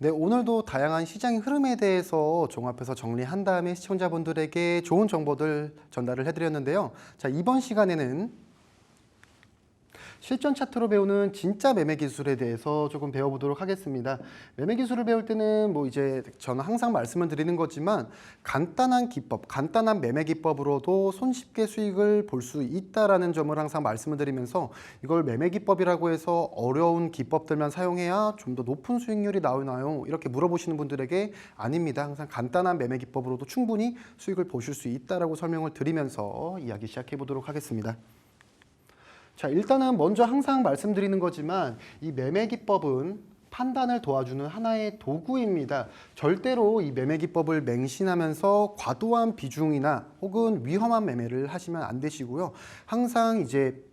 네, 오늘도 다양한 시장의 흐름에 대해서 종합해서 정리한 다음에 시청자분들에게 좋은 정보들 전달을 해드렸는데요. 자, 이번 시간에는 실전 차트로 배우는 진짜 매매 기술에 대해서 조금 배워보도록 하겠습니다. 매매 기술을 배울 때는 이제 저는 항상 말씀을 드리는 거지만 간단한 기법, 간단한 매매 기법으로도 손쉽게 수익을 볼 수 있다라는 점을 항상 말씀을 드리면서 이걸 매매 기법이라고 해서 어려운 기법들만 사용해야 좀 더 높은 수익률이 나오나요? 이렇게 물어보시는 분들에게 아닙니다. 항상 간단한 매매 기법으로도 충분히 수익을 보실 수 있다라고 설명을 드리면서 이야기 시작해 보도록 하겠습니다. 자, 일단은 먼저 항상 말씀드리는 거지만 이 매매 기법은 판단을 도와주는 하나의 도구입니다. 절대로 이 매매 기법을 맹신하면서 과도한 비중이나 혹은 위험한 매매를 하시면 안 되시고요. 항상 이제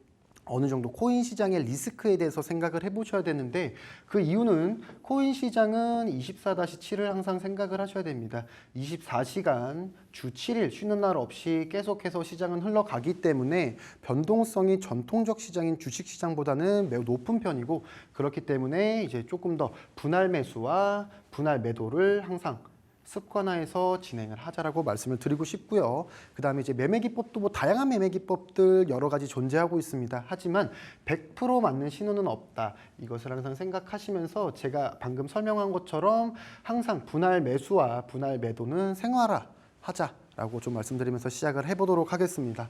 어느 정도 코인 시장의 리스크에 대해서 생각을 해보셔야 되는데 그 이유는 코인 시장은 24-7을 항상 생각을 하셔야 됩니다. 24시간 주 7일 쉬는 날 없이 계속해서 시장은 흘러가기 때문에 변동성이 전통적 시장인 주식시장보다는 매우 높은 편이고 그렇기 때문에 이제 조금 더 분할 매수와 분할 매도를 항상 습관화해서 진행을 하자라고 말씀을 드리고 싶고요. 그 다음에 이제 매매 기법도 다양한 매매 기법들 여러 가지 존재하고 있습니다. 하지만 100% 맞는 신호는 없다. 이것을 항상 생각하시면서 제가 방금 설명한 것처럼 항상 분할 매수와 분할 매도는 생활화하자라고 좀 말씀드리면서 시작을 해보도록 하겠습니다.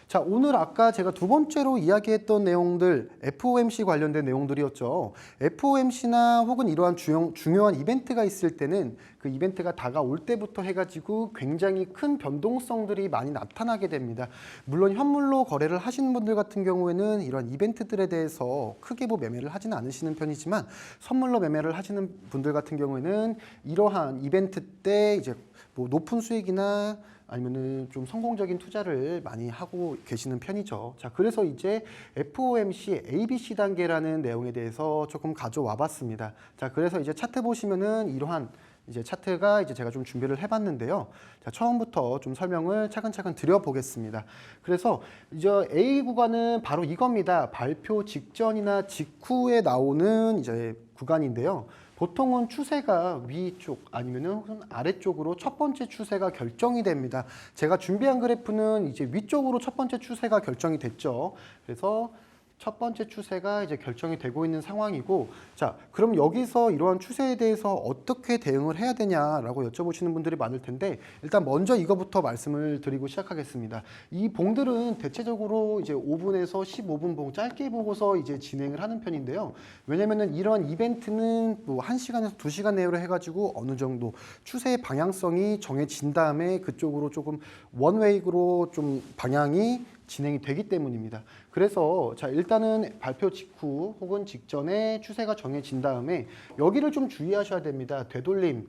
자, 오늘 아까 제가 두 번째로 이야기했던 내용들 FOMC 관련된 내용들이었죠. FOMC나 혹은 이러한 중요한 이벤트가 있을 때는 그 이벤트가 다가올 때부터 해가지고 굉장히 큰 변동성들이 많이 나타나게 됩니다. 물론 현물로 거래를 하시는 분들 같은 경우에는 이런 이벤트들에 대해서 크게 매매를 하지는 않으시는 편이지만 선물로 매매를 하시는 분들 같은 경우에는 이러한 이벤트 때 이제 높은 수익이나 아니면은 좀 성공적인 투자를 많이 하고 계시는 편이죠. 자, 그래서 이제 FOMC ABC 단계라는 내용에 대해서 조금 가져와 봤습니다. 자, 그래서 이제 차트 보시면은 이러한 이제 차트가 이제 제가 좀 준비를 해봤는데요. 자, 처음부터 좀 설명을 차근차근 드려보겠습니다. 그래서 이제 A 구간은 바로 이겁니다. 발표 직전이나 직후에 나오는 이제 구간인데요. 보통은 추세가 위쪽 아니면은 아래쪽으로 첫 번째 추세가 결정이 됩니다. 제가 준비한 그래프는 이제 위쪽으로 첫 번째 추세가 결정이 됐죠. 그래서 첫 번째 추세가 이제 결정이 되고 있는 상황이고, 자, 그럼 여기서 이러한 추세에 대해서 어떻게 대응을 해야 되냐라고 여쭤보시는 분들이 많을 텐데, 일단 먼저 이거부터 말씀을 드리고 시작하겠습니다. 이 봉들은 대체적으로 이제 5분에서 15분 봉 짧게 보고서 이제 진행을 하는 편인데요. 왜냐면은 이런 이벤트는 뭐 1시간에서 2시간 내로 해가지고 어느 정도 추세의 방향성이 정해진 다음에 그쪽으로 조금 원웨이로 좀 방향이 진행이 되기 때문입니다. 그래서 자, 일단은 발표 직후 혹은 직전에 추세가 정해진 다음에 여기를 좀 주의하셔야 됩니다. 되돌림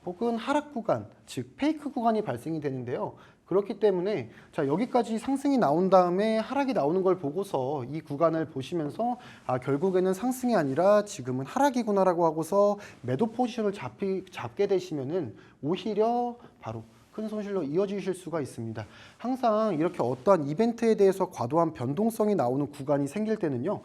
혹은 하락 구간, 즉 페이크 구간이 발생이 되는데요. 그렇기 때문에 자, 여기까지 상승이 나온 다음에 하락이 나오는 걸 보고서 이 구간을 보시면서 결국에는 상승이 아니라 지금은 하락이구나라고 하고서 매도 포지션을 잡게 되시면은 오히려 바로 큰 손실로 이어지실 수가 있습니다. 항상 이렇게 어떠한 이벤트에 대해서 과도한 변동성이 나오는 구간이 생길 때는요,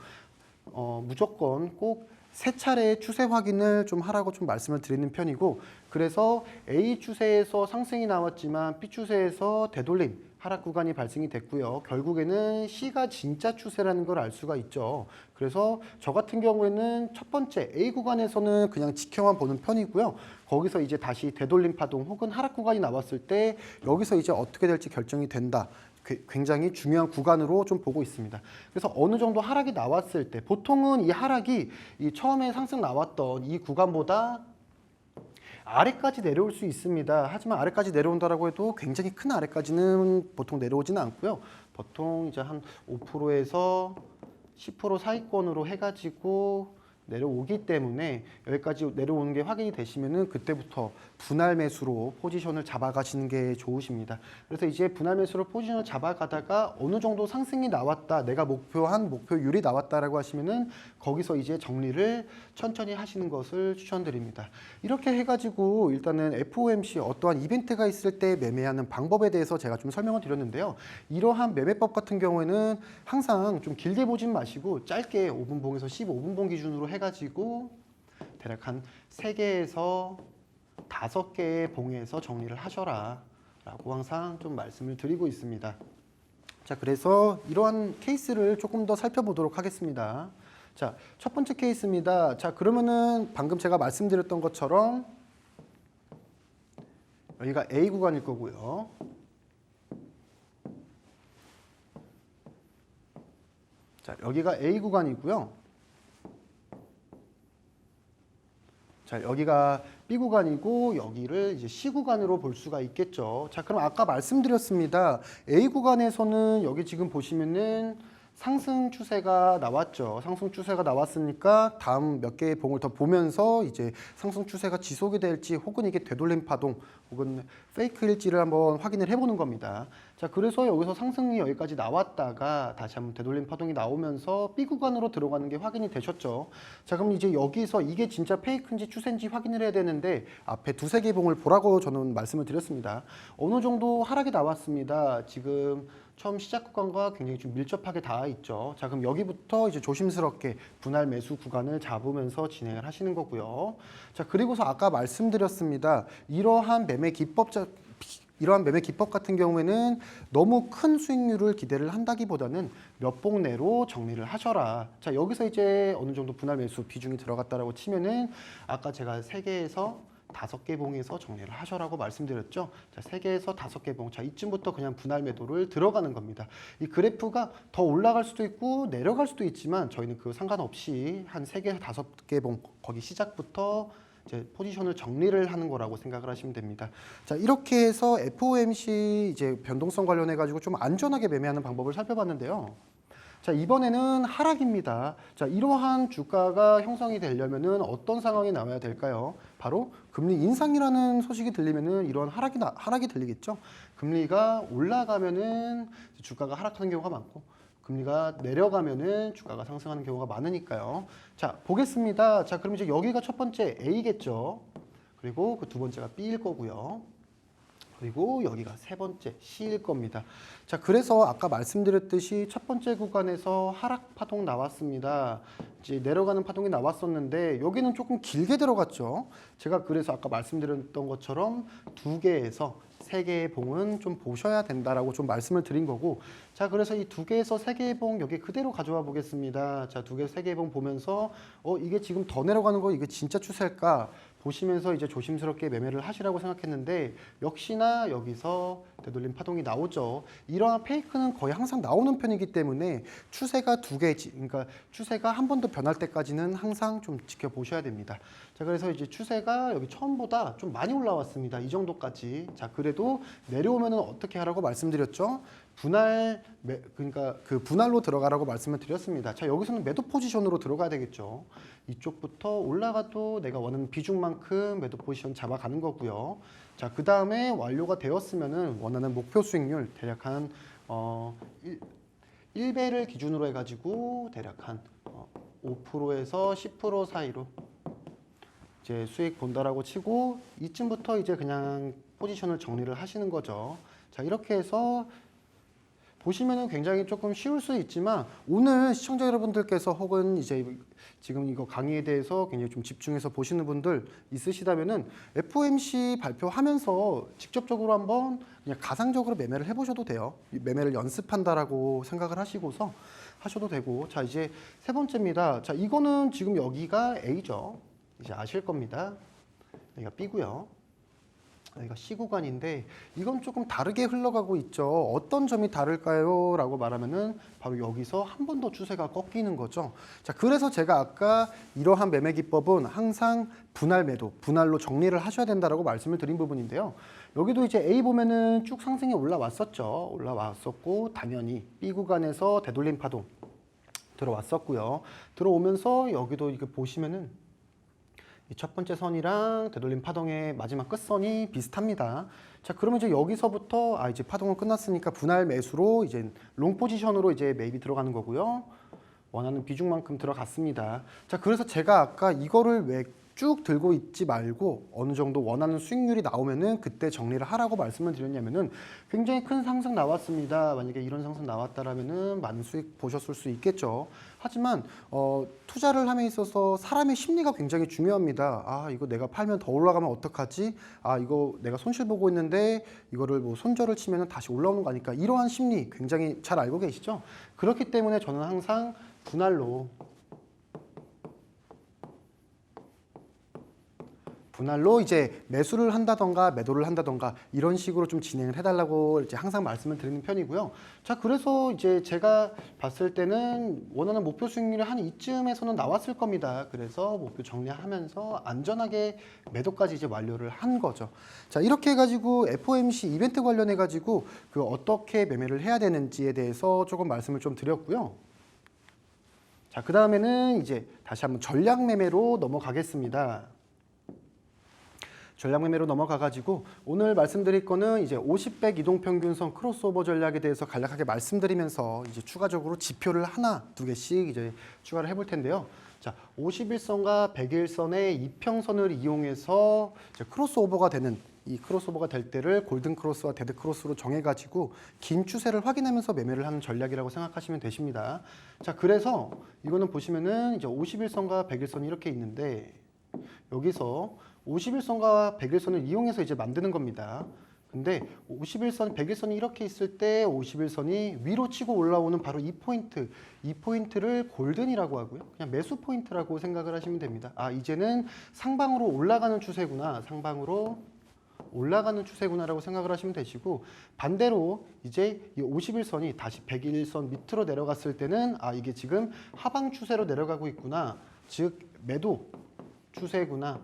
무조건 꼭 세 차례의 추세 확인을 좀 하라고 좀 말씀을 드리는 편이고, 그래서 A 추세에서 상승이 나왔지만 B 추세에서 되돌림, 하락 구간이 발생이 됐고요. 결국에는 C가 진짜 추세라는 걸 알 수가 있죠. 그래서 저 같은 경우에는 첫 번째 A 구간에서는 그냥 지켜만 보는 편이고요. 거기서 이제 다시 되돌림 파동 혹은 하락 구간이 나왔을 때 여기서 이제 어떻게 될지 결정이 된다. 굉장히 중요한 구간으로 좀 보고 있습니다. 그래서 어느 정도 하락이 나왔을 때 보통은 이 하락이 이 처음에 상승 나왔던 이 구간보다 아래까지 내려올 수 있습니다. 하지만 아래까지 내려온다라고 해도 굉장히 큰 아래까지는 보통 내려오지는 않고요. 보통 이제 한 5%에서 10% 사이권으로 해가지고 내려오기 때문에 여기까지 내려오는 게 확인이 되시면은 그때부터 분할 매수로 포지션을 잡아가시는 게 좋으십니다. 그래서 이제 분할 매수로 포지션을 잡아가다가 어느 정도 상승이 나왔다, 내가 목표한 목표율이 나왔다라고 하시면은 거기서 이제 정리를 천천히 하시는 것을 추천드립니다. 이렇게 해가지고 일단은 FOMC 어떠한 이벤트가 있을 때 매매하는 방법에 대해서 제가 좀 설명을 드렸는데요. 이러한 매매법 같은 경우에는 항상 좀 길게 보진 마시고 짧게 5분봉에서 15분봉 기준으로 해가지고 대략 한 3개에서 5개의 봉에서 정리를 하셔라 라고 항상 좀 말씀을 드리고 있습니다. 자, 그래서 이러한 케이스를 조금 더 살펴보도록 하겠습니다. 자, 첫 번째 케이스입니다. 자, 그러면은 방금 제가 말씀드렸던 것처럼 여기가 A 구간일 거고요. 자, 여기가 A 구간이고요. 자, 여기가 B 구간이고 여기를 이제 C 구간으로 볼 수가 있겠죠. 자, 그럼 아까 말씀드렸습니다. A 구간에서는 여기 지금 보시면은 상승 추세가 나왔죠. 상승 추세가 나왔으니까 다음 몇 개의 봉을 더 보면서 이제 상승 추세가 지속이 될지 혹은 이게 되돌림 파동 혹은 페이크일지를 한번 확인을 해보는 겁니다. 자, 그래서 여기서 상승이 여기까지 나왔다가 다시 한번 되돌림 파동이 나오면서 B 구간으로 들어가는 게 확인이 되셨죠. 자, 그럼 이제 여기서 이게 진짜 페이크인지 추세인지 확인을 해야 되는데 앞에 두세 개 봉을 보라고 저는 말씀을 드렸습니다. 어느 정도 하락이 나왔습니다. 지금 처음 시작 구간과 굉장히 좀 밀접하게 닿아 있죠. 자, 그럼 여기부터 이제 조심스럽게 분할 매수 구간을 잡으면서 진행을 하시는 거고요. 자, 그리고서 아까 말씀드렸습니다. 이러한 매매 기법 같은 경우에는 너무 큰 수익률을 기대를 한다기보다는 몇 봉 내로 정리를 하셔라. 자, 여기서 이제 어느 정도 분할 매수 비중이 들어갔다라고 치면은 아까 제가 3개에서 5개 봉에서 정리를 하셔라고 말씀드렸죠. 자, 3개에서 5개 봉. 자, 이쯤부터 그냥 분할 매도를 들어가는 겁니다. 이 그래프가 더 올라갈 수도 있고 내려갈 수도 있지만 저희는 그 상관없이 한 3개에서 5개 봉 거기 시작부터 이제 포지션을 정리를 하는 거라고 생각을 하시면 됩니다. 자, 이렇게 해서 FOMC 이제 변동성 관련해 가지고 좀 안전하게 매매하는 방법을 살펴봤는데요. 자, 이번에는 하락입니다. 자, 이러한 주가가 형성이 되려면은 어떤 상황이 나와야 될까요? 바로 금리 인상이라는 소식이 들리면은 이런 하락이 들리겠죠. 금리가 올라가면은 주가가 하락하는 경우가 많고 금리가 내려가면은 주가가 상승하는 경우가 많으니까요. 자, 보겠습니다. 자, 그럼 이제 여기가 첫 번째 A겠죠. 그리고 그 두 번째가 B일 거고요. 그리고 여기가 세 번째 C일 겁니다. 자, 그래서 아까 말씀드렸듯이 첫 번째 구간에서 하락 파동 나왔습니다. 이제 내려가는 파동이 나왔었는데 여기는 조금 길게 들어갔죠. 제가 그래서 아까 말씀드렸던 것처럼 2개에서 3개의 봉은 좀 보셔야 된다라고 좀 말씀을 드린 거고, 자, 그래서 이 2개에서 3개의 봉 여기 그대로 가져와 보겠습니다. 자, 2개, 3개의 봉 보면서 이게 지금 더 내려가는 거 이게 진짜 추세일까? 보시면서 이제 조심스럽게 매매를 하시라고 생각했는데 역시나 여기서 되돌림 파동이 나오죠. 이러한 페이크는 거의 항상 나오는 편이기 때문에 추세가 그러니까 추세가 한 번 더 변할 때까지는 항상 좀 지켜보셔야 됩니다. 자, 그래서 이제 추세가 여기 처음보다 좀 많이 올라왔습니다. 이 정도까지. 자, 그래도 내려오면은 어떻게 하라고 말씀드렸죠? 그러니까 그 분할로 들어가라고 말씀을 드렸습니다. 자, 여기서는 매도 포지션으로 들어가야 되겠죠. 이쪽부터 올라가도 내가 원하는 비중만큼 매도 포지션 잡아가는 거고요. 자, 그 다음에 완료가 되었으면은 원하는 목표 수익률 대략 한 1배를 기준으로 해가지고 대략 한 5%에서 10% 사이로 이제 수익 본다라고 치고 이쯤부터 이제 그냥 포지션을 정리를 하시는 거죠. 자, 이렇게 해서 보시면은 굉장히 조금 쉬울 수 있지만 오늘 시청자 여러분들께서 혹은 이제 지금 이거 강의에 대해서 굉장히 좀 집중해서 보시는 분들 있으시다면은 FOMC 발표하면서 직접적으로 한번 그냥 가상적으로 매매를 해보셔도 돼요. 매매를 연습한다라고 생각을 하시고서 하셔도 되고, 자, 이제 세 번째입니다. 자, 이거는 지금 여기가 A죠. 이제 아실 겁니다. 여기가 B고요. 여기가 C 구간인데 이건 조금 다르게 흘러가고 있죠. 어떤 점이 다를까요? 라고 말하면은 바로 여기서 한 번 더 추세가 꺾이는 거죠. 자, 그래서 제가 아까 이러한 매매 기법은 항상 분할 매도, 분할로 정리를 하셔야 된다라고 말씀을 드린 부분인데요. 여기도 이제 A 보면은 쭉 상승이 올라왔었죠. 올라왔었고 당연히 B 구간에서 되돌림 파동 들어왔었고요. 들어오면서 여기도 이렇게 보시면은 이 첫 번째 선이랑 되돌림 파동의 마지막 끝선이 비슷합니다. 자, 그러면 이제 여기서부터 이제 파동은 끝났으니까 분할 매수로 이제 롱 포지션으로 이제 매입이 들어가는 거고요. 원하는 비중만큼 들어갔습니다. 자, 그래서 제가 아까 이거를 왜 쭉 들고 있지 말고 어느 정도 원하는 수익률이 나오면은 그때 정리를 하라고 말씀을 드렸냐면은 굉장히 큰 상승 나왔습니다. 만약에 이런 상승 나왔다라면은 많은 수익 보셨을 수 있겠죠. 하지만 투자를 함에 있어서 사람의 심리가 굉장히 중요합니다. 아, 이거 내가 팔면 더 올라가면 어떡하지? 아, 이거 내가 손실 보고 있는데 이거를 뭐 손절을 치면은 다시 올라오는 거 아닐까? 이러한 심리 굉장히 잘 알고 계시죠? 그렇기 때문에 저는 항상 분할로 이제 매수를 한다던가 매도를 한다던가 이런 식으로 좀 진행을 해달라고 이제 항상 말씀을 드리는 편이고요. 자, 그래서 이제 제가 봤을 때는 원하는 목표 수익률이 한 이쯤에서는 나왔을 겁니다. 그래서 목표 정리하면서 안전하게 매도까지 이제 완료를 한 거죠. 자, 이렇게 해가지고 FOMC 이벤트 관련해가지고 그 어떻게 매매를 해야 되는지에 대해서 조금 말씀을 좀 드렸고요. 자, 그 다음에는 이제 다시 한번 전략 매매로 넘어가겠습니다. 전략 매매로 넘어가가지고 오늘 말씀드릴 거는 이제 50백 이동평균선 크로스오버 전략에 대해서 간략하게 말씀드리면서 이제 추가적으로 지표를 하나, 두 개씩 이제 추가를 해볼 텐데요. 자, 51선과 100일선의 이평선을 이용해서 이제 크로스오버가 되는 이 크로스오버가 될 때를 골든 크로스와 데드 크로스로 정해가지고 긴 추세를 확인하면서 매매를 하는 전략이라고 생각하시면 되십니다. 자, 그래서 이거는 보시면은 이제 51선과 100일선이 이렇게 있는데 여기서 51선과 100일선을 이용해서 이제 만드는 겁니다. 근데 51선, 100일선이 이렇게 있을 때 51선이 위로 치고 올라오는 바로 이 포인트를 골든이라고 하고요. 그냥 매수 포인트라고 생각을 하시면 됩니다. 아, 이제는 상방으로 올라가는 추세구나. 상방으로 올라가는 추세구나라고 생각을 하시면 되시고, 반대로 이제 이 51선이 다시 100일선 밑으로 내려갔을 때는 아, 이게 지금 하방 추세로 내려가고 있구나. 즉 매도 추세구나,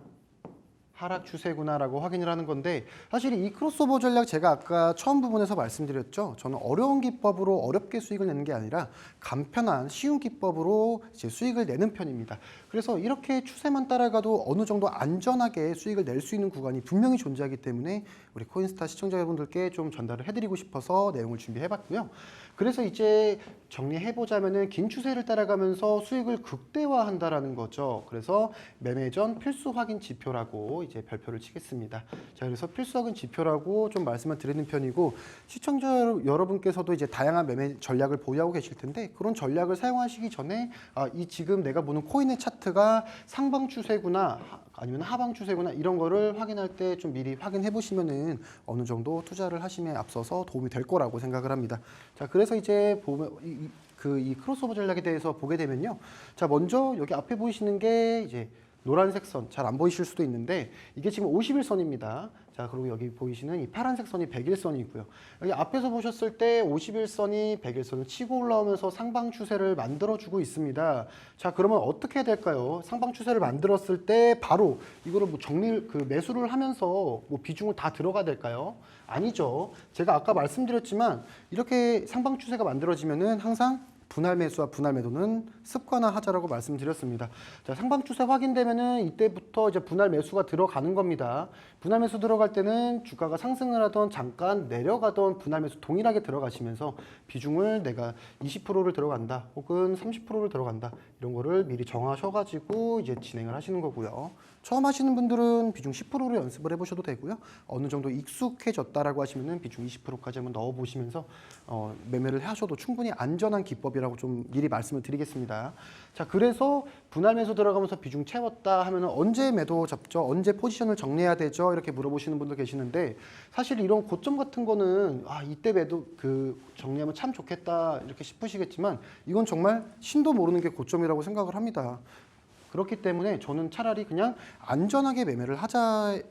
하락 추세구나라고 확인을 하는 건데, 사실 이 크로스오버 전략 제가 아까 처음 부분에서 말씀드렸죠. 저는 어려운 기법으로 어렵게 수익을 내는 게 아니라 간편한 쉬운 기법으로 이제 수익을 내는 편입니다. 그래서 이렇게 추세만 따라가도 어느 정도 안전하게 수익을 낼 수 있는 구간이 분명히 존재하기 때문에 우리 코인스타 시청자 여러분들께 좀 전달을 해드리고 싶어서 내용을 준비해봤고요. 그래서 이제 정리해보자면은 긴 추세를 따라가면서 수익을 극대화한다라는 거죠. 그래서 매매 전 필수 확인 지표라고 이제 별표를 치겠습니다. 자, 그래서 필수 확인 지표라고 좀 말씀을 드리는 편이고, 시청자 여러분께서도 이제 다양한 매매 전략을 보유하고 계실 텐데, 그런 전략을 사용하시기 전에 아, 이 지금 내가 보는 코인의 차트가 상방 추세구나 아니면 하방 추세구나 이런 거를 확인할 때 좀 미리 확인해 보시면은 어느 정도 투자를 하심에 앞서서 도움이 될 거라고 생각을 합니다. 자, 그래서 이제 보면 이 크로스오버 전략에 대해서 보게 되면요. 자, 먼저 여기 앞에 보이시는 게 이제 노란색 선, 잘 안 보이실 수도 있는데 이게 지금 51선입니다. 자, 그리고 여기 보이시는 이 파란색 선이 100일선이 있고요. 여기 앞에서 보셨을 때 51선이 100일선을 치고 올라오면서 상방 추세를 만들어주고 있습니다. 자, 그러면 어떻게 해야 될까요? 상방 추세를 만들었을 때 바로 이거를 뭐 매수를 하면서 뭐 비중을 다 들어가야 될까요? 아니죠. 제가 아까 말씀드렸지만 이렇게 상방 추세가 만들어지면은 항상 분할 매수와 분할 매도는 습관화하자라고 말씀드렸습니다. 자, 상방 추세 확인되면은 이때부터 이제 분할 매수가 들어가는 겁니다. 분할 매수 들어갈 때는 주가가 상승을 하던 잠깐 내려가던 분할 매수 동일하게 들어가시면서 비중을 내가 20%를 들어간다 혹은 30%를 들어간다 이런 거를 미리 정하셔가지고 이제 진행을 하시는 거고요. 처음 하시는 분들은 비중 10%로 연습을 해보셔도 되고요. 어느 정도 익숙해졌다라고 하시면은 비중 20%까지 한번 넣어보시면서 매매를 하셔도 충분히 안전한 기법이라고 좀 미리 말씀을 드리겠습니다. 자, 그래서 분할 매수 들어가면서 비중 채웠다 하면은 언제 매도 잡죠? 언제 포지션을 정리해야 되죠? 이렇게 물어보시는 분도 계시는데, 사실 이런 고점 같은 거는 아, 이때 매도 정리하면 참 좋겠다 이렇게 싶으시겠지만 이건 정말 신도 모르는 게 고점이라고 생각을 합니다. 그렇기 때문에 저는 차라리 그냥 안전하게 매매를 하자를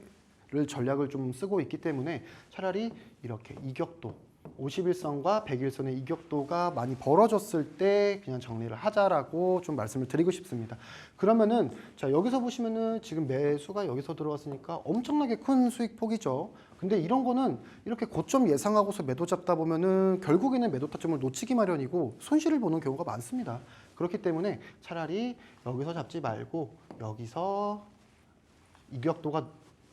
전략을 좀 쓰고 있기 때문에 차라리 이렇게 이격도 51선과 100일선의 이격도가 많이 벌어졌을 때 그냥 정리를 하자라고 좀 말씀을 드리고 싶습니다. 그러면은 자, 여기서 보시면은 지금 매수가 여기서 들어왔으니까 엄청나게 큰 수익 폭이죠. 근데 이런 거는 이렇게 고점 예상하고서 매도 잡다 보면은 결국에는 매도 타점을 놓치기 마련이고 손실을 보는 경우가 많습니다. 그렇기 때문에 차라리 여기서 잡지 말고 여기서 이격도가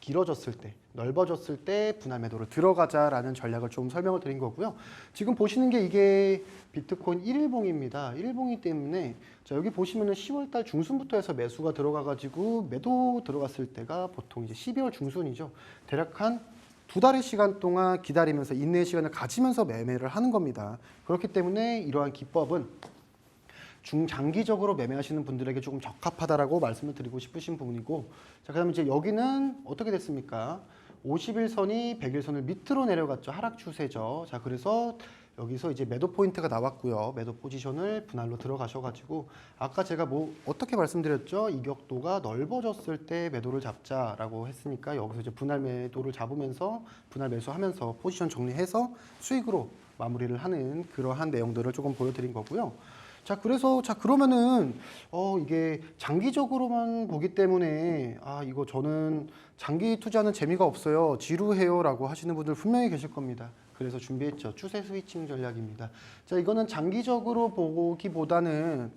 길어졌을 때, 넓어졌을 때 분할 매도를 들어가자라는 전략을 좀 설명을 드린 거고요. 지금 보시는 게 이게 비트코인 1일봉입니다. 1일봉이기 때문에 자, 여기 보시면은 10월 달 중순부터 해서 매수가 들어가 가지고 매도 들어갔을 때가 보통 이제 12월 중순이죠. 대략 한 2달의 시간 동안 기다리면서 인내의 시간을 가지면서 매매를 하는 겁니다. 그렇기 때문에 이러한 기법은 중장기적으로 매매하시는 분들에게 조금 적합하다라고 말씀을 드리고 싶으신 부분이고, 자, 그다음에 이제 여기는 어떻게 됐습니까? 50일선이 100일선을 밑으로 내려갔죠. 하락 추세죠. 자, 그래서 여기서 이제 매도 포인트가 나왔고요. 매도 포지션을 분할로 들어가셔가지고 아까 제가 뭐 어떻게 말씀드렸죠? 이격도가 넓어졌을 때 매도를 잡자라고 했으니까 여기서 이제 분할 매도를 잡으면서 분할 매수하면서 포지션 정리해서 수익으로 마무리를 하는 그러한 내용들을 조금 보여드린 거고요. 자, 그래서 자 그러면은 이게 장기적으로만 보기 때문에 이거 저는 장기 투자는 재미가 없어요, 지루해요라고 하시는 분들 분명히 계실 겁니다. 그래서 준비했죠. 추세 스위칭 전략입니다. 자, 이거는 장기적으로 보기보다는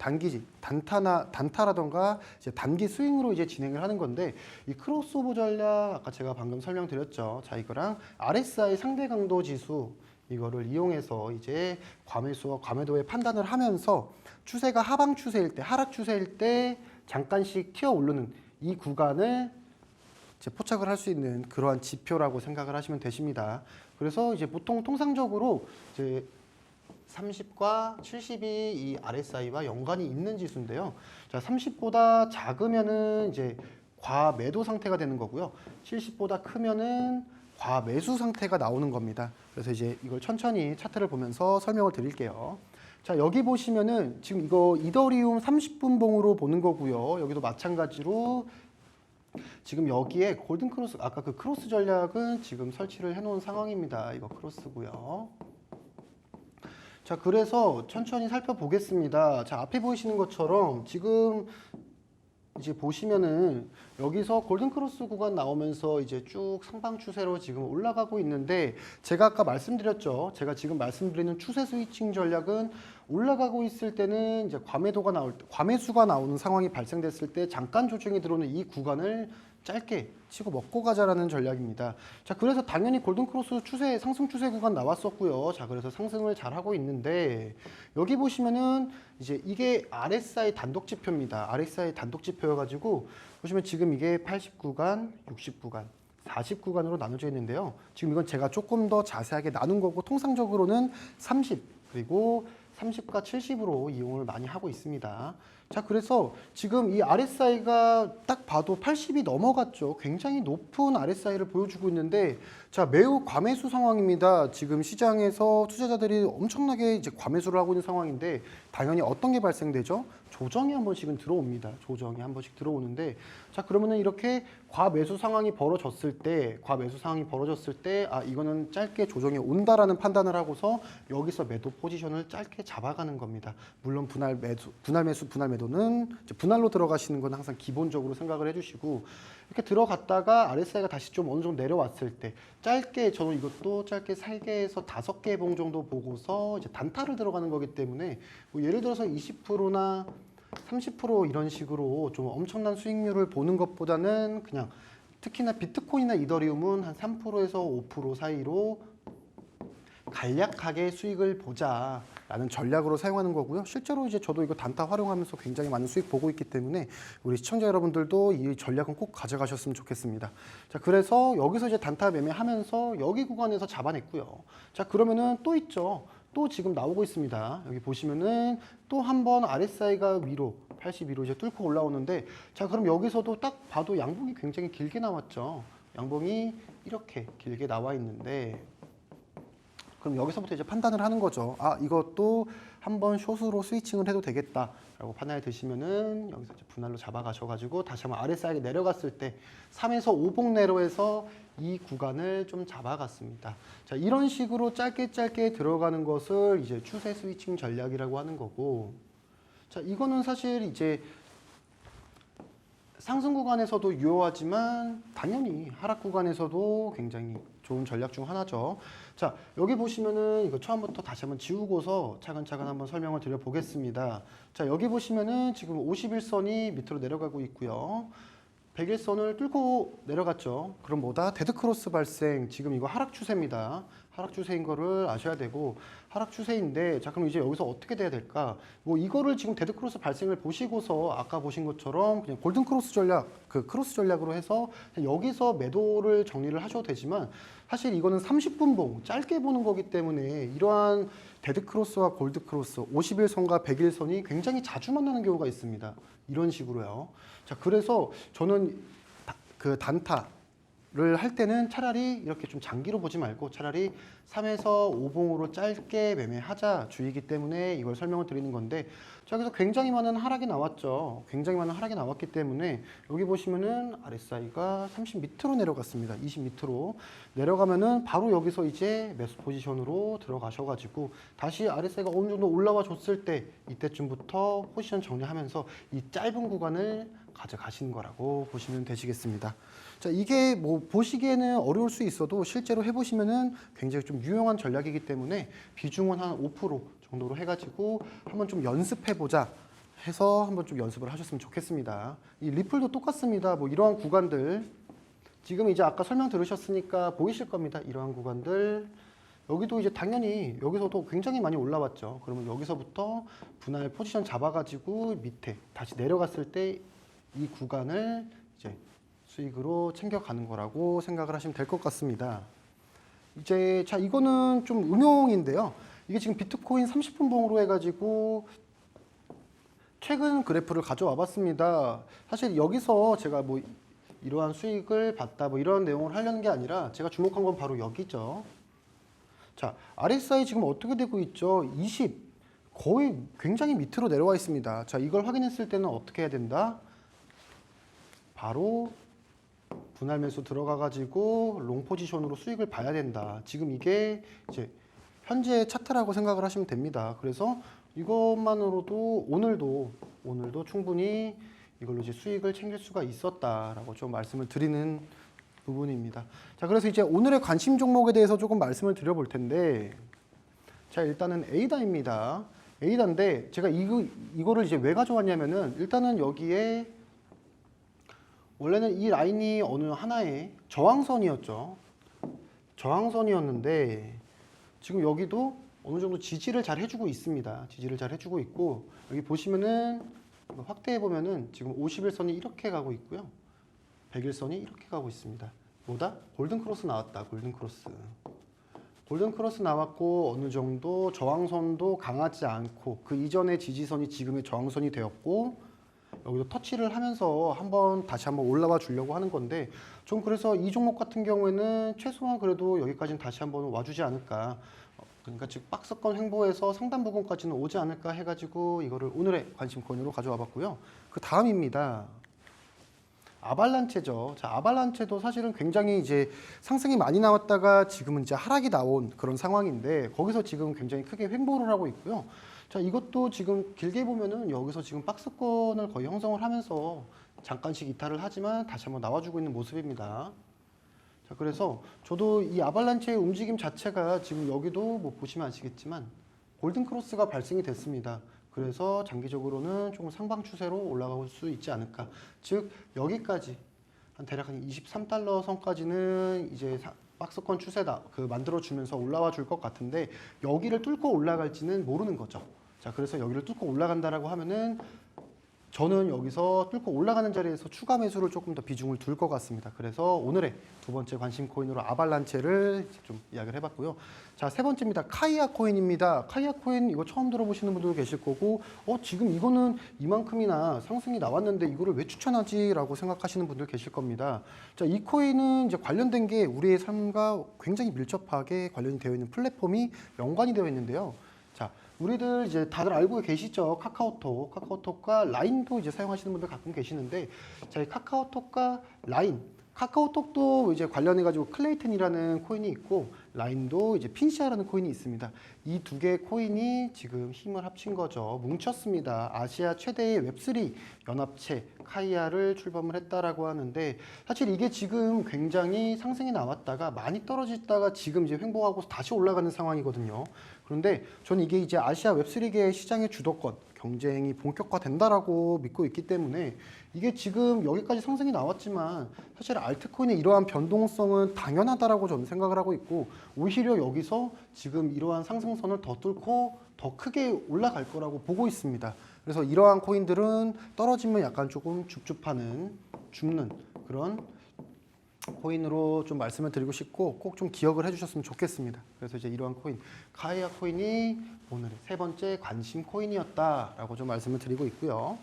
단타라던가 이제 단기 스윙으로 이제 진행을 하는 건데, 이 크로스오버 전략 아까 제가 방금 설명드렸죠. 자, 이거랑 RSI 상대 강도 지수 이거를 이용해서 이제 과매수와 과매도의 판단을 하면서 추세가 하방 추세일 때, 하락 추세일 때 잠깐씩 튀어 오르는 이 구간을 이제 포착을 할 수 있는 그러한 지표라고 생각을 하시면 되십니다. 그래서 이제 보통 통상적으로 이제 30과 70이 이 RSI와 연관이 있는 지수인데요. 자, 30보다 작으면은 이제 과매도 상태가 되는 거고요. 70보다 크면은 과매수 상태가 나오는 겁니다. 그래서 이제 이걸 천천히 차트를 보면서 설명을 드릴게요. 자, 여기 보시면은 지금 이거 이더리움 30분 봉으로 보는 거고요. 여기도 마찬가지로 지금 여기에 골든 크로스, 아까 그 크로스 전략은 지금 설치를 해놓은 상황입니다. 이거 크로스고요. 자, 그래서 천천히 살펴보겠습니다. 자, 앞에 보이시는 것처럼 지금 이제 보시면은 여기서 골든 크로스 구간 나오면서 이제 쭉 상방 추세로 지금 올라가고 있는데, 제가 아까 말씀드렸죠. 제가 지금 말씀드리는 추세 스위칭 전략은 올라가고 있을 때는 이제 과매수가 나오는 상황이 발생됐을 때 잠깐 조정이 들어오는 이 구간을 짧게 치고 먹고 가자라는 전략입니다. 자, 그래서 당연히 골든 크로스 추세, 상승 추세 구간 나왔었고요. 자, 그래서 상승을 잘 하고 있는데, 여기 보시면은 이제 이게 RSI 단독 지표입니다. RSI 단독 지표여가지고 보시면 지금 이게 80구간, 60구간, 40구간으로 나눠져 있는데요. 지금 이건 제가 조금 더 자세하게 나눈 거고, 통상적으로는 30 그리고 30과 70으로 이용을 많이 하고 있습니다. 자, 그래서 지금 이 RSI가 딱 봐도 80이 넘어갔죠. 굉장히 높은 RSI를 보여주고 있는데, 자, 매우 과매수 상황입니다. 지금 시장에서 투자자들이 엄청나게 이제 과매수를 하고 있는 상황인데, 당연히 어떤 게 발생되죠? 조정이 한 번씩은 들어옵니다. 조정이 한 번씩 들어오는데, 자, 그러면은 이렇게 과매수 상황이 벌어졌을 때, 이거는 짧게 조정이 온다라는 판단을 하고서 여기서 매도 포지션을 짧게 잡아가는 겁니다. 물론 분할 매도는 이제 분할로 들어가시는 건 항상 기본적으로 생각을 해주시고, 이렇게 들어갔다가 RSI가 다시 좀 어느 정도 내려왔을 때 짧게, 저는 이것도 짧게 3개에서 5개 봉 정도 보고서 이제 단타를 들어가는 거기 때문에 뭐 예를 들어서 20%나 30% 이런 식으로 좀 엄청난 수익률을 보는 것보다는 그냥, 특히나 비트코인이나 이더리움은 한 3%에서 5% 사이로 간략하게 수익을 보자라는 전략으로 사용하는 거고요. 실제로 이제 저도 이거 단타 활용하면서 굉장히 많은 수익 보고 있기 때문에 우리 시청자 여러분들도 이 전략은 꼭 가져가셨으면 좋겠습니다. 자, 그래서 여기서 이제 단타 매매하면서 여기 구간에서 잡아냈고요. 자, 그러면은 또 있죠. 또 지금 나오고 있습니다. 여기 보시면은 또 한 번 RSI가 위로 82로 이제 뚫고 올라오는데, 자, 그럼 여기서도 딱 봐도 양봉이 굉장히 길게 나왔죠. 양봉이 이렇게 길게 나와 있는데, 그럼 여기서부터 이제 판단을 하는 거죠. 이것도 한번 숏으로 스위칭을 해도 되겠다라고 판단이 드시면은 여기서 이제 분할로 잡아가셔가지고 다시 한번 RSI가 내려갔을 때 3에서 5봉 내로에서 이 구간을 좀 잡아갔습니다. 자, 이런 식으로 짧게 들어가는 것을 이제 추세 스위칭 전략이라고 하는 거고, 자, 이거는 사실 이제 상승 구간에서도 유효하지만 당연히 하락 구간에서도 굉장히 좋은 전략 중 하나죠. 자, 여기 보시면은 이거 처음부터 다시 한번 지우고서 차근차근 한번 설명을 드려 보겠습니다. 자, 여기 보시면은 지금 51선이 밑으로 내려가고 있고요. 100일선을 뚫고 내려갔죠. 그럼 뭐다? 데드크로스 발생. 지금 이거 하락 추세입니다. 하락 추세인 거를 아셔야 되고, 하락 추세인데, 자, 그럼 이제 여기서 어떻게 돼야 될까? 뭐 이거를 지금 데드크로스 발생을 보시고서 아까 보신 것처럼 그냥 골든크로스 전략, 그 크로스 전략으로 해서 여기서 매도를 정리를 하셔도 되지만, 사실 이거는 30분 봉, 짧게 보는 거기 때문에 이러한 데드크로스와 골드크로스, 50일선과 100일선이 굉장히 자주 만나는 경우가 있습니다. 이런 식으로요. 자, 그래서 저는 그 단타를 할 때는 차라리 이렇게 좀 장기로 보지 말고 차라리 3에서 5봉으로 짧게 매매하자 주의이기 때문에 이걸 설명을 드리는 건데, 자, 여기서 굉장히 많은 하락이 나왔죠. 굉장히 많은 하락이 나왔기 때문에 여기 보시면은 RSI가 30 밑으로 내려갔습니다. 20 밑으로 내려가면은 바로 여기서 이제 매수 포지션으로 들어가셔가지고 다시 RSI가 어느 정도 올라와 줬을 때 이때쯤부터 포지션 정리하면서 이 짧은 구간을 가져가시는 거라고 보시면 되시겠습니다. 자, 이게 뭐 보시기에는 어려울 수 있어도 실제로 해보시면은 굉장히 좀 유용한 전략이기 때문에 비중은 한 5% 정도로 해가지고 한번 좀 연습해보자 해서 한번 좀 연습을 하셨으면 좋겠습니다. 이 리플도 똑같습니다. 뭐 이러한 구간들 지금 이제 아까 설명 들으셨으니까 보이실 겁니다. 이러한 구간들 여기도 이제 당연히 여기서도 굉장히 많이 올라왔죠. 그러면 여기서부터 분할 포지션 잡아가지고 밑에 다시 내려갔을 때 이 구간을 이제 수익으로 챙겨가는 거라고 생각을 하시면 될 것 같습니다. 이제 자, 이거는 좀 응용인데요. 이게 지금 비트코인 30분 봉으로 해가지고 최근 그래프를 가져와 봤습니다. 사실 여기서 제가 뭐 이러한 수익을 봤다 뭐 이런 내용을 하려는 게 아니라 제가 주목한 건 바로 여기죠. 자, RSI 지금 어떻게 되고 있죠? 20 거의 굉장히 밑으로 내려와 있습니다. 자, 이걸 확인했을 때는 어떻게 해야 된다? 바로 분할 매수 들어가 가지고 롱 포지션으로 수익을 봐야 된다. 지금 이게 이제 현재 차트라고 생각을 하시면 됩니다. 그래서 이것만으로도 오늘도 충분히 이걸로 이제 수익을 챙길 수가 있었다라고 좀 말씀을 드리는 부분입니다. 자, 그래서 이제 오늘의 관심 종목에 대해서 조금 말씀을 드려볼 텐데, 자, 일단은 에이다입니다. 에이다인데 제가 이거를 이제 왜 가져왔냐면은 일단은 여기에 원래는 이 라인이 어느 하나의 저항선이었죠. 저항선이었는데 지금 여기도 어느 정도 지지를 잘 해주고 있습니다. 지지를 잘 해주고 있고 여기 보시면은 확대해 보면은 지금 50일선이 이렇게 가고 있고요. 100일선이 이렇게 가고 있습니다. 뭐다? 골든크로스 나왔다. 골든크로스. 골든크로스 나왔고 어느 정도 저항선도 강하지 않고 그 이전의 지지선이 지금의 저항선이 되었고 여기도 터치를 하면서 다시 한번 올라와 주려고 하는 건데 좀 그래서 이 종목 같은 경우에는 최소한 그래도 여기까지는 다시 한번 와주지 않을까. 그러니까 즉 박스권 횡보해서 상단 부분까지는 오지 않을까 해가지고 이거를 오늘의 관심 코인으로 가져와 봤고요. 그 다음입니다. 아발란체죠. 자, 아발란체도 사실은 굉장히 이제 상승이 많이 나왔다가 지금은 이제 하락이 나온 그런 상황인데 거기서 지금 굉장히 크게 횡보를 하고 있고요. 자, 이것도 지금 길게 보면은 여기서 지금 박스권을 거의 형성을 하면서 잠깐씩 이탈을 하지만 다시 한번 나와주고 있는 모습입니다. 자, 그래서 저도 이 아발란체의 움직임 자체가 지금 여기도 뭐 보시면 아시겠지만 골든크로스가 발생이 됐습니다. 그래서 장기적으로는 조금 상방 추세로 올라갈 수 있지 않을까. 즉 여기까지 대략 한 23달러 선까지는 이제 박스권 추세다 만들어주면서 올라와 줄 것 같은데 여기를 뚫고 올라갈지는 모르는 거죠. 자, 그래서 여기를 뚫고 올라간다라고 하면은 저는 여기서 뚫고 올라가는 자리에서 추가 매수를 조금 더 비중을 둘 것 같습니다. 그래서 오늘의 두 번째 관심 코인으로 아발란체를 좀 이야기를 해봤고요. 자, 세 번째입니다. 카이아 코인입니다. 카이아 코인 이거 처음 들어보시는 분들도 계실 거고, 지금 이거는 이만큼이나 상승이 나왔는데 이거를 왜 추천하지라고 생각하시는 분들 계실 겁니다. 자, 이 코인은 이제 관련된 게 우리의 삶과 굉장히 밀접하게 관련이 되어 있는 플랫폼이 연관이 되어 있는데요. 자, 우리들 이제 다들 알고 계시죠? 카카오톡과 라인도 이제 사용하시는 분들 가끔 계시는데, 자, 이 카카오톡과 라인, 카카오톡도 이제 관련해가지고 클레이튼이라는 코인이 있고, 라인도 이제 핀시아라는 코인이 있습니다. 이 두 개의 코인이 지금 힘을 합친 거죠. 뭉쳤습니다. 아시아 최대의 웹3 연합체 카이아를 출범을 했다라고 하는데, 사실 이게 지금 굉장히 상승이 나왔다가 많이 떨어졌다가 지금 이제 횡보하고 다시 올라가는 상황이거든요. 그런데 저는 이게 이제 아시아 웹3계 시장의 주도권, 경쟁이 본격화된다라고 믿고 있기 때문에 이게 지금 여기까지 상승이 나왔지만 사실 알트코인의 이러한 변동성은 당연하다라고 저는 생각을 하고 있고 오히려 여기서 지금 이러한 상승선을 더 뚫고 더 크게 올라갈 거라고 보고 있습니다. 그래서 이러한 코인들은 떨어지면 약간 조금 줍는 그런 코인으로 좀 말씀을 드리고 싶고 꼭 좀 기억을 해주셨으면 좋겠습니다. 그래서 이제 이러한 코인 가이아 코인이 오늘의 세 번째 관심 코인이었다라고 좀 말씀을 드리고 있고요.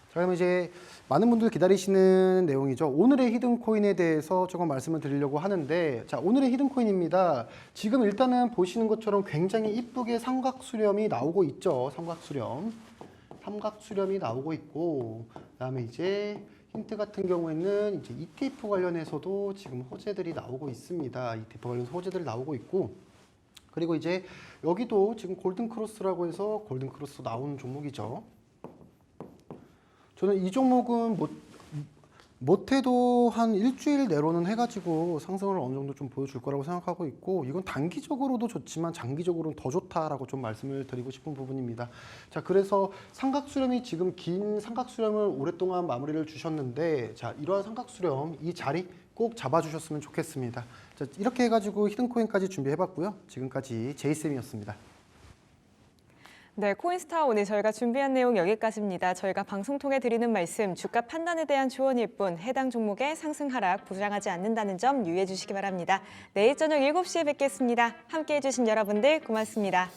자, 그러면 이제 많은 분들 기다리시는 내용이죠. 오늘의 히든 코인에 대해서 조금 말씀을 드리려고 하는데, 자, 오늘의 히든 코인입니다. 지금 일단은 보시는 것처럼 굉장히 이쁘게 삼각수렴이 나오고 있죠. 삼각수렴이 나오고 있고, 그다음에 이제 힌트 같은 경우에는 이제 ETF 관련해서도 지금 호재들이 나오고 있습니다. ETF 관련해서 호재들이 나오고 있고, 그리고 이제 여기도 지금 골든크로스라고 해서 골든크로스 나오는 종목이죠. 저는 이 종목은 못해도 한 일주일 내로는 해가지고 상승을 어느 정도 좀 보여줄 거라고 생각하고 있고, 이건 단기적으로도 좋지만 장기적으로는 더 좋다라고 좀 말씀을 드리고 싶은 부분입니다. 자, 그래서 삼각수렴이 지금 긴 삼각수렴을 오랫동안 마무리를 주셨는데, 자, 이러한 삼각수렴 이 자리 꼭 잡아주셨으면 좋겠습니다. 자, 이렇게 해가지고 히든코인까지 준비해봤고요. 지금까지 제이쌤이었습니다. 네, 코인스타 오늘 저희가 준비한 내용 여기까지입니다. 저희가 방송 통해 드리는 말씀, 주가 판단에 대한 조언일 뿐 해당 종목의 상승 하락 보장하지 않는다는 점 유의해 주시기 바랍니다. 내일 저녁 7시에 뵙겠습니다. 함께해 주신 여러분들 고맙습니다.